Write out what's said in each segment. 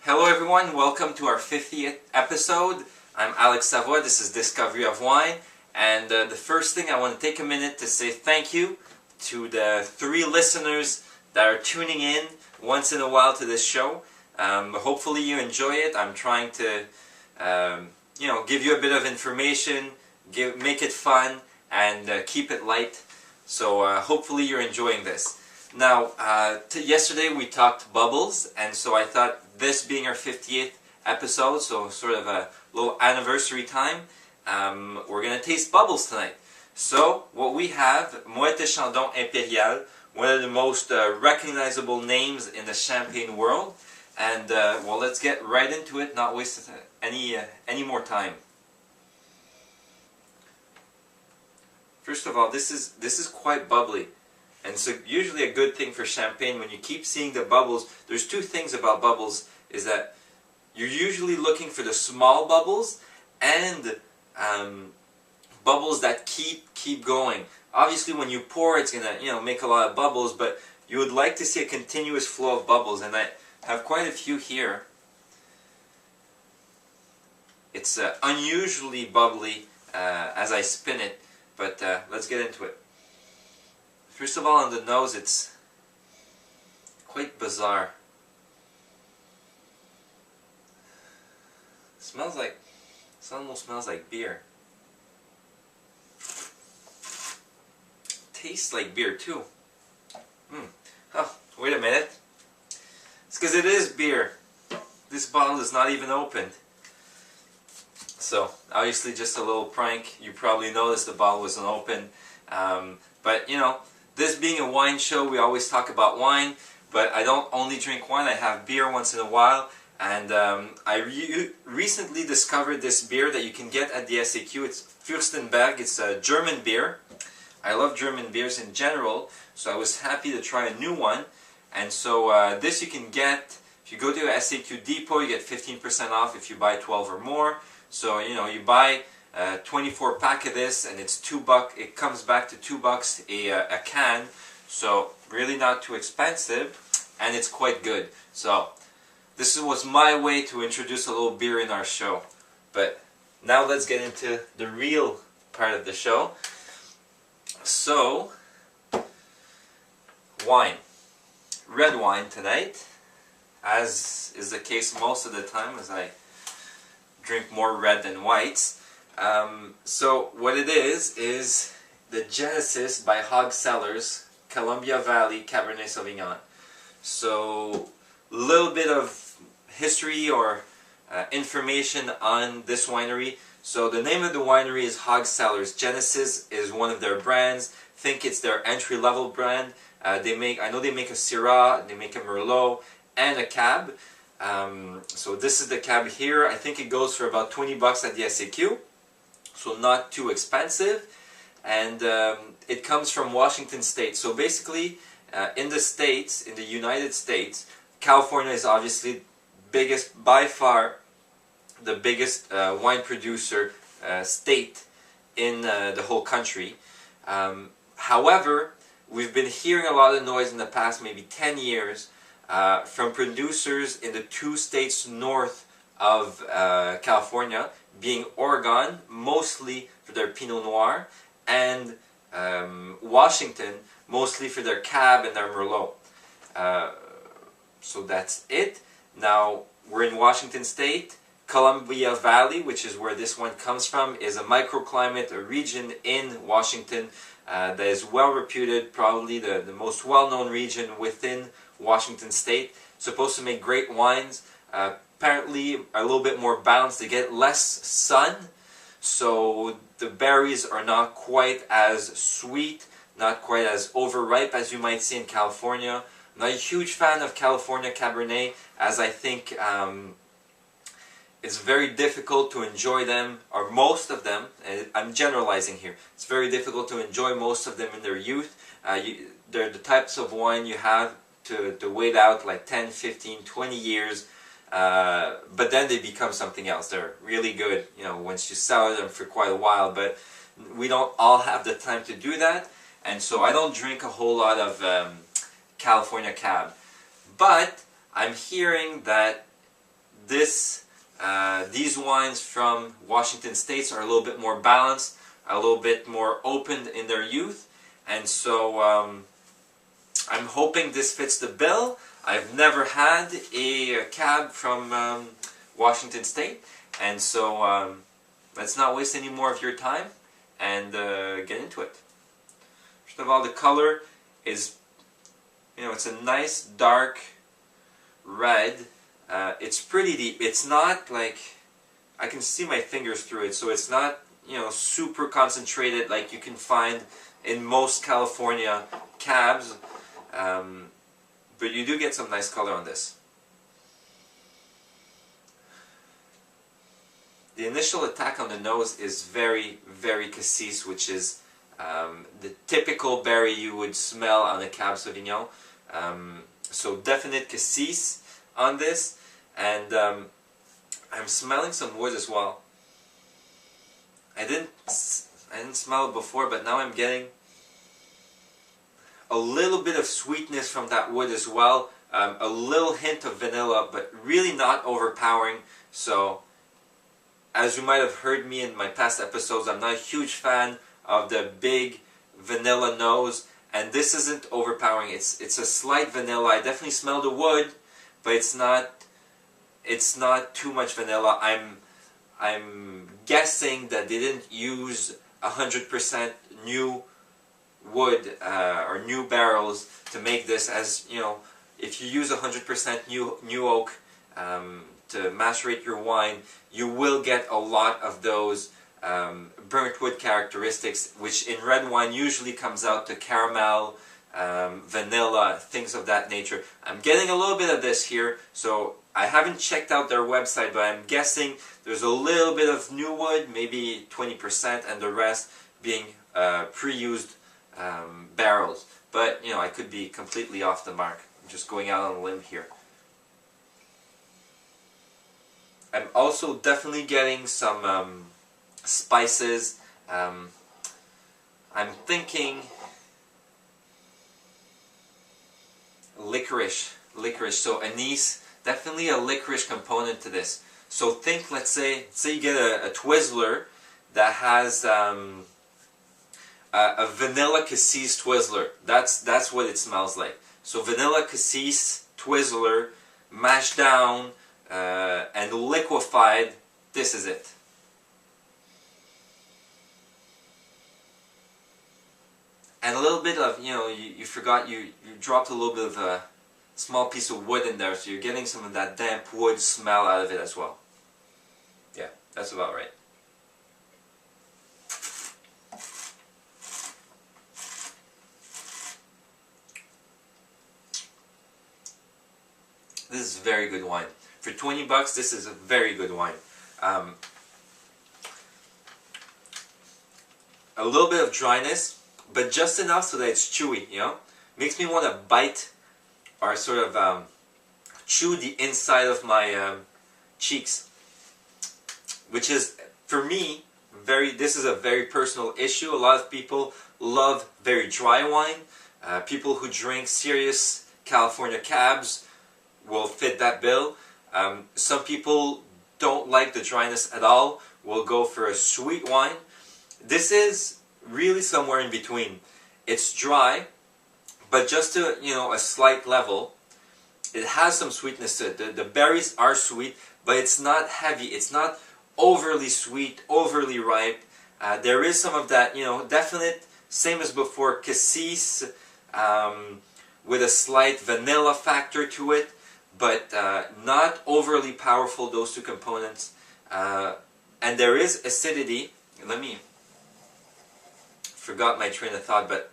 Hello everyone, welcome to our 50th episode. I'm Alex Savoy, this is Discovery of Wine, and the first thing I want to take a minute to say thank you to the 3 listeners that are tuning in once in a while to this show. Hopefully you enjoy it. I'm trying to give you a bit of information, make it fun, and keep it light. So hopefully you're enjoying this. Now, yesterday we talked bubbles, and so I thought this being our 50th episode, so sort of a little anniversary time, we're going to taste bubbles tonight. So, what we have, Moët & Chandon Impérial, one of the most recognizable names in the champagne world. And, well, let's get right into it, not waste any more time. First of all, this is quite bubbly. And so usually a good thing for champagne, when you keep seeing the bubbles, there's 2 things about bubbles, is that you're usually looking for the small bubbles and bubbles that keep going. Obviously when you pour, it's going to make a lot of bubbles, but you would like to see a continuous flow of bubbles, and I have quite a few here. It's unusually bubbly as I spin it, but let's get into it. First of all, on the nose, it's quite bizarre. It almost smells like beer. Tastes like beer too. Oh, wait a minute. It's because it is beer. This bottle is not even opened. So, obviously just a little prank. You probably noticed the bottle wasn't open. But, this being a wine show, we always talk about wine, but I don't only drink wine, I have beer once in a while, and I recently discovered this beer that you can get at the SAQ. It's Fürstenberg. It's a German beer. I love German beers in general, so I was happy to try a new one, and so this you can get, if you go to a SAQ depot, you get 15% off if you buy 12 or more. So, you buy 24 pack of this, and it's $2. It comes back to $2 a can, so really not too expensive, and it's quite good. So this was my way to introduce a little beer in our show. But now let's get into the real part of the show. So, wine, red wine tonight, as is the case most of the time, as I drink more red than whites. So what it is the Genesis by Hog Cellars, Columbia Valley Cabernet Sauvignon. So a little bit of history or information on this winery. So the name of the winery is Hog Cellars. Genesis is one of their brands. Think it's their entry-level brand. I know they make a Syrah, they make a Merlot, and a Cab. So this is the Cab here. I think it goes for about $20 at the SAQ. So not too expensive, and it comes from Washington State. So basically, in the United States, California is obviously by far the biggest wine producer state in the whole country. However, we've been hearing a lot of noise in the past maybe 10 years from producers in the 2 states north of California, being Oregon, mostly for their Pinot Noir, and Washington, mostly for their Cab and their Merlot. So that's it. Now, we're in Washington State. Columbia Valley, which is where this one comes from, is a microclimate, a region in Washington that is well reputed, probably the most well-known region within Washington State. Supposed to make great wines. Apparently a little bit more balanced. They get less sun, so the berries are not quite as sweet, not quite as overripe as you might see in California. I'm not a huge fan of California Cabernet, as I think it's very difficult to enjoy them, or most of them, and I'm generalizing here, it's very difficult to enjoy most of them in their youth. They're the types of wine you have to wait out like 10, 15, 20 years, but then they become something else. They're really good, once you sour them for quite a while, but we don't all have the time to do that, and so I don't drink a whole lot of California Cab. But I'm hearing that these wines from Washington State are a little bit more balanced, a little bit more open in their youth, and so I'm hoping this fits the bill. I've never had a cab from Washington State, and so let's not waste any more of your time and get into it. First of all, the color is, it's a nice dark red. It's pretty deep. It's not like, I can see my fingers through it, so it's not, super concentrated like you can find in most California cabs, but you do get some nice color on this. The initial attack on the nose is very, very cassis, which is the typical berry you would smell on a Cab Sauvignon. So definite cassis on this, and I'm smelling some wood as well. I didn't smell it before, but now I'm getting a little bit of sweetness from that wood as well. A little hint of vanilla, but really not overpowering. So, as you might have heard me in my past episodes, I'm not a huge fan of the big vanilla nose, and this isn't overpowering. It's a slight vanilla. I definitely smell the wood, but it's not too much vanilla. I'm guessing that they didn't use 100% new wood or new barrels to make this, as if you use 100% new oak to macerate your wine, you will get a lot of those burnt wood characteristics, which in red wine usually comes out to caramel, vanilla, things of that nature. I'm getting a little bit of this here, so I haven't checked out their website, but I'm guessing there's a little bit of new wood, maybe 20%, and the rest being pre-used barrels. But I could be completely off the mark. I'm just going out on a limb here. I'm also definitely getting some spices. I'm thinking licorice. So anise, definitely a licorice component to this. So think, let's say you get a Twizzler that has a vanilla cassis Twizzler. That's what it smells like. So vanilla cassis Twizzler mashed down and liquefied. This is it. And a little bit of, you forgot, you dropped a little bit of a small piece of wood in there, so you're getting some of that damp wood smell out of it as well. Yeah, that's about right. This is very good wine. For 20 bucks, this is a very good wine. A little bit of dryness, but just enough so that it's chewy, Makes me want to bite or sort of chew the inside of my cheeks. Which is, for me, this is a very personal issue. A lot of people love very dry wine. People who drink serious California cabs will fit that bill. Some people don't like the dryness at all, will go for a sweet wine. This is really somewhere in between. It's dry, but just to, a slight level. It has some sweetness to it. The berries are sweet, but it's not heavy. It's not overly sweet, overly ripe. There is some of that, definite, same as before, cassis, with a slight vanilla factor to it, but not overly powerful, those two components. And there is acidity. Forgot my train of thought, but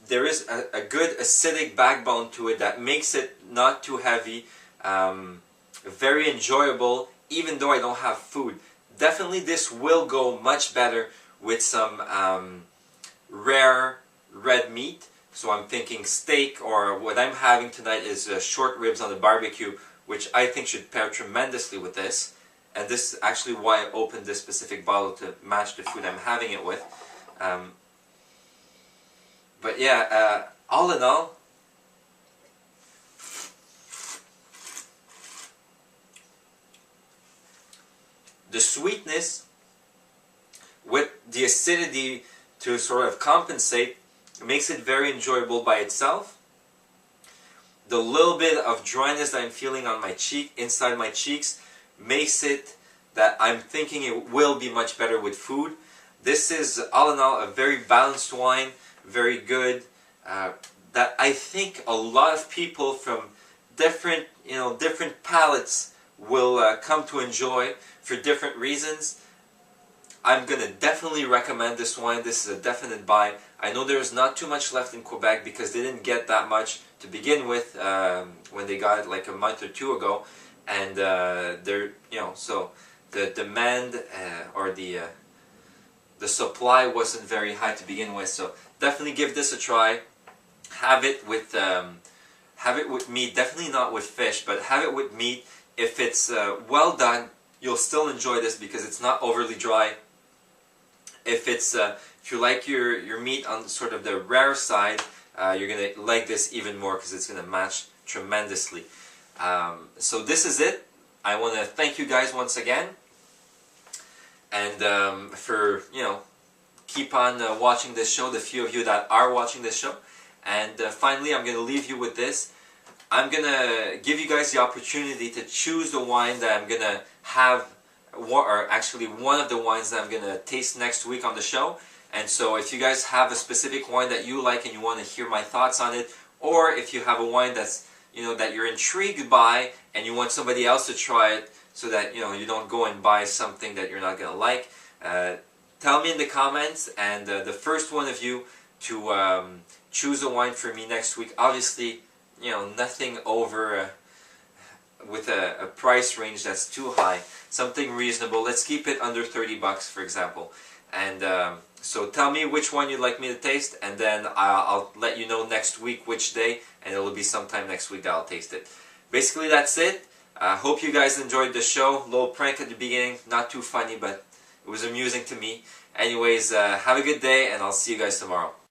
there is a good acidic backbone to it that makes it not too heavy, very enjoyable, even though I don't have food. Definitely this will go much better with some rare red meat. So I'm thinking steak, or what I'm having tonight is short ribs on the barbecue, which I think should pair tremendously with this. And this is actually why I opened this specific bottle, to match the food I'm having it with. But yeah, all in all, the sweetness with the acidity to sort of compensate makes it very enjoyable by itself. The little bit of dryness that I'm feeling on my cheek, inside my cheeks, makes it that I'm thinking it will be much better with food. This is, all in all, a very balanced wine, very good, that I think a lot of people from different palates will come to enjoy for different reasons. I'm going to definitely recommend this wine. This is a definite buy. I know there's not too much left in Quebec because they didn't get that much to begin with when they got it like a month or two ago, and so the demand or the supply wasn't very high to begin with. So definitely give this a try. Have it with meat. Definitely not with fish, but have it with meat. If it's well done, you'll still enjoy this because it's not overly dry. If you like your meat on sort of the rare side, you're gonna like this even more because it's gonna match tremendously. So this is it. I want to thank you guys once again, and for keep on watching this show. The few of you that are watching this show, and finally, I'm gonna leave you with this. I'm gonna give you guys the opportunity to choose the wine that I'm gonna have, or actually one of the wines that I'm gonna taste next week on the show. And so if you guys have a specific wine that you like and you want to hear my thoughts on it, or if you have a wine that's that you're intrigued by and you want somebody else to try it, so that you don't go and buy something that you're not gonna like, tell me in the comments. And the first one of you to choose a wine for me next week, obviously nothing over with a price range that's too high, something reasonable. Let's keep it under $30 for example. And so tell me which one you'd like me to taste, and then I'll let you know next week which day, and it'll be sometime next week that I'll taste it. Basically that's it. I hope you guys enjoyed the show. Little prank at the beginning, not too funny, but it was amusing to me. Anyways, have a good day, and I'll see you guys tomorrow.